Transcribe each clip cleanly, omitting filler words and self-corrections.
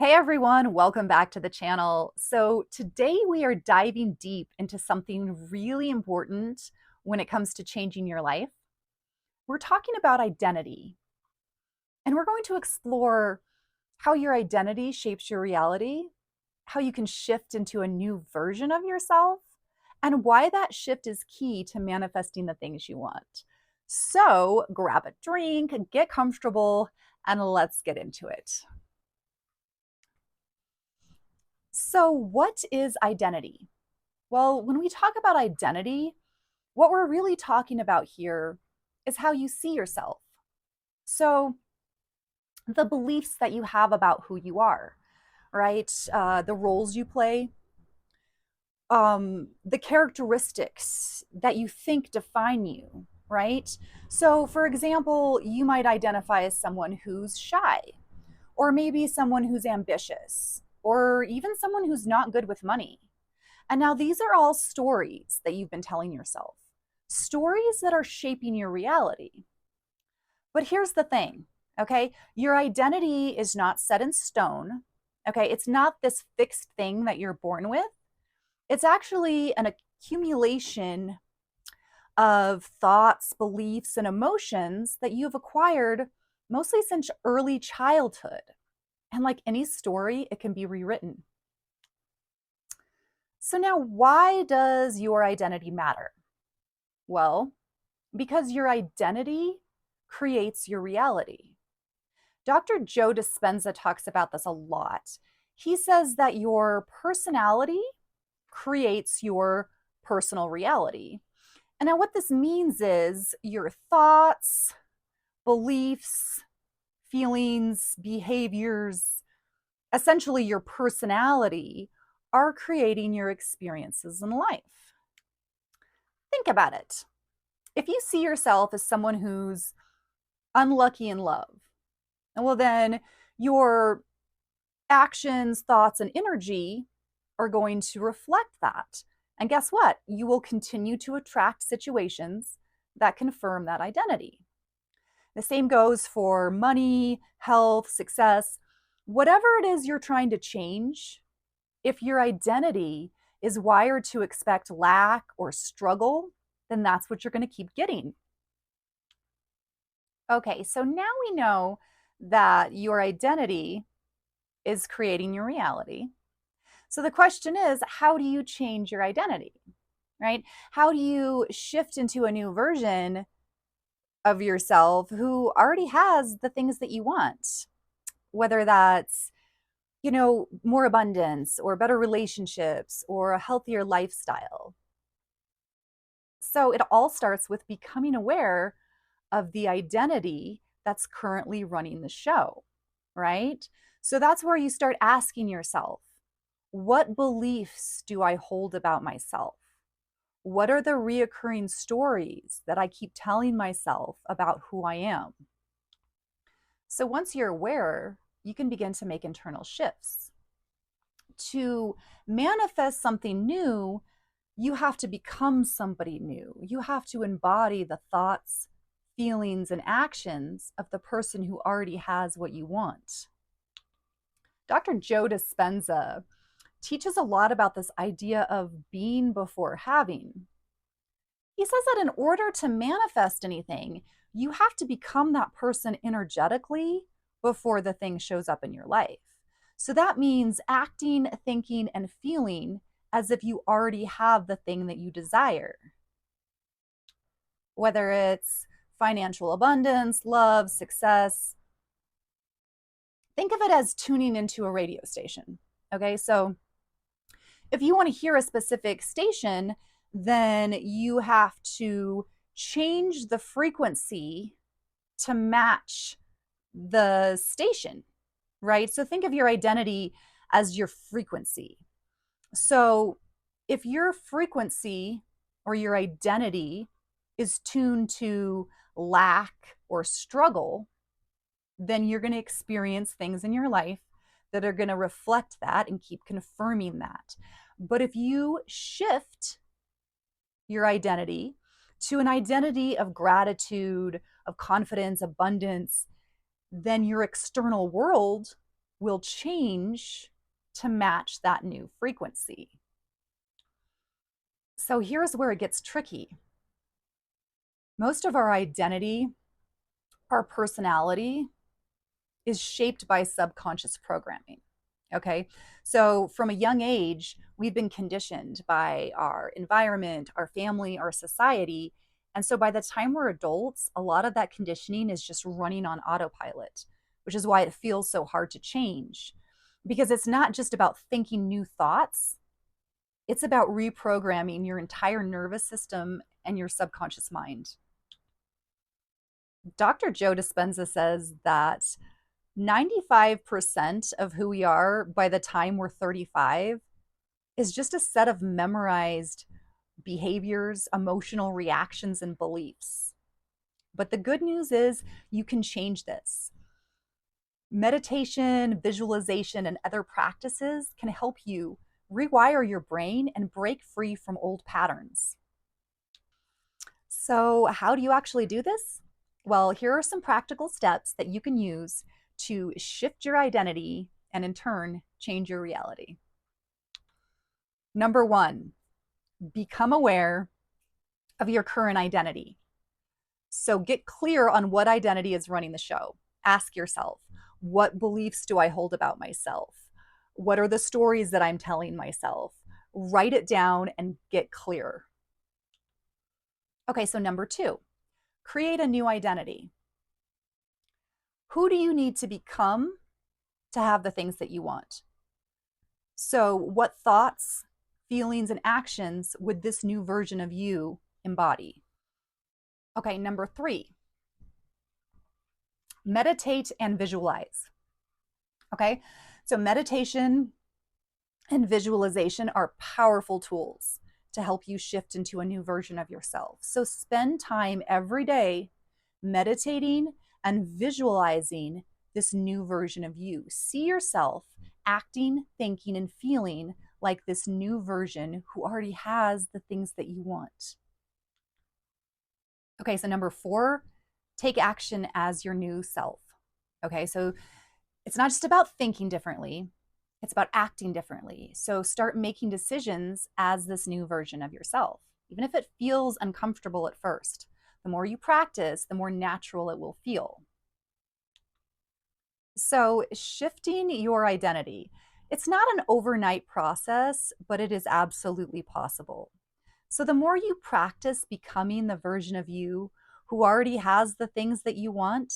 Hey everyone, welcome back to the channel. So today we are diving deep into something really important when it comes to changing your life. We're talking about identity, and we're going to explore how your identity shapes your reality, how you can shift into a new version of yourself, and why that shift is key to manifesting the things you want. So grab a drink, get comfortable, and let's get into it. So, what is identity? Well, when we talk about identity, what we're really talking about here is how you see yourself. So, the beliefs that you have about who you are, right? The roles you play, the characteristics that you think define you, right? So, for example, you might identify as someone who's shy, or maybe someone who's ambitious, or even someone who's not good with money. And now these are all stories that you've been telling yourself, stories that are shaping your reality. But here's the thing, okay? Your identity is not set in stone, okay? It's not this fixed thing that you're born with. It's actually an accumulation of thoughts, beliefs, and emotions that you've acquired mostly since early childhood. And like any story, it can be rewritten. So now, why does your identity matter? Well, because your identity creates your reality. Dr. Joe Dispenza talks about this a lot. He says that your personality creates your personal reality. And now, what this means is your thoughts, beliefs, feelings, behaviors, essentially your personality, are creating your experiences in life. Think about it. If you see yourself as someone who's unlucky in love, well, then your actions, thoughts, and energy are going to reflect that. And guess what? You will continue to attract situations that confirm that identity. The same goes for money, health, success, whatever it is you're trying to change. If your identity is wired to expect lack or struggle, then that's what you're going to keep getting. Okay, so now we know that your identity is creating your reality. So the question is, how do you change your identity, right? How do you shift into a new version of yourself who already has the things that you want? Whether that's, more abundance or better relationships or a healthier lifestyle. So it all starts with becoming aware of the identity that's currently running the show, right? So that's where you start asking yourself, what beliefs do I hold about myself? What are the reoccurring stories that I keep telling myself about who I am? So once you're aware, you can begin to make internal shifts. To manifest something new, you have to become somebody new. You have to embody the thoughts, feelings, and actions of the person who already has what you want. Dr. Joe Dispenza teaches a lot about this idea of being before having. He says that in order to manifest anything, you have to become that person energetically before the thing shows up in your life. So that means acting, thinking, and feeling as if you already have the thing that you desire. Whether it's financial abundance, love, success, think of it as tuning into a radio station. Okay, so if you want to hear a specific station, then you have to change the frequency to match the station, right? So think of your identity as your frequency. So if your frequency or your identity is tuned to lack or struggle, then you're going to experience things in your life that are going to reflect that and keep confirming that. But if you shift your identity to an identity of gratitude, of confidence, abundance, then your external world will change to match that new frequency. So here's where it gets tricky. Most of our identity, our personality, is shaped by subconscious programming. Okay, so from a young age, we've been conditioned by our environment, our family, our society. And so by the time we're adults, a lot of that conditioning is just running on autopilot, which is why it feels so hard to change. Because it's not just about thinking new thoughts, it's about reprogramming your entire nervous system and your subconscious mind. Dr. Joe Dispenza says that 95% of who we are by the time we're 35 is just a set of memorized behaviors, emotional reactions, and beliefs. But the good news is you can change this. Meditation, visualization, and other practices can help you rewire your brain and break free from old patterns. So, how do you actually do this? Well, here are some practical steps that you can use to shift your identity and in turn change your reality. Number one, become aware of your current identity. So get clear on what identity is running the show. Ask yourself, what beliefs do I hold about myself? What are the stories that I'm telling myself? Write it down and get clear. Okay, so number two, create a new identity. Who do you need to become to have the things that you want? So, what thoughts, feelings, and actions would this new version of you embody? Okay, number three, meditate and visualize. Okay, so meditation and visualization are powerful tools to help you shift into a new version of yourself. So, spend time every day meditating and visualizing this new version of you. See yourself acting, thinking, and feeling like this new version who already has the things that you want. Okay, so number four, take action as your new self. Okay, so it's not just about thinking differently, it's about acting differently. So start making decisions as this new version of yourself, even if it feels uncomfortable at first. The more you practice, the more natural it will feel. So, shifting your identity, it's not an overnight process, but it is absolutely possible. So, the more you practice becoming the version of you who already has the things that you want,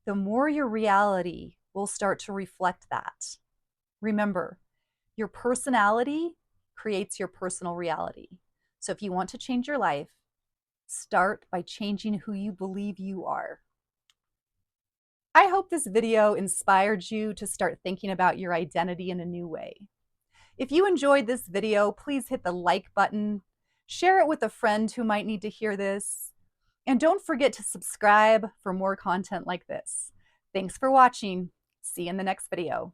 the more your reality will start to reflect that. Remember, your personality creates your personal reality. So, if you want to change your life, start by changing who you believe you are. I hope this video inspired you to start thinking about your identity in a new way. If you enjoyed this video, please hit the like button, share it with a friend who might need to hear this, and don't forget to subscribe for more content like this. Thanks for watching. See you in the next video.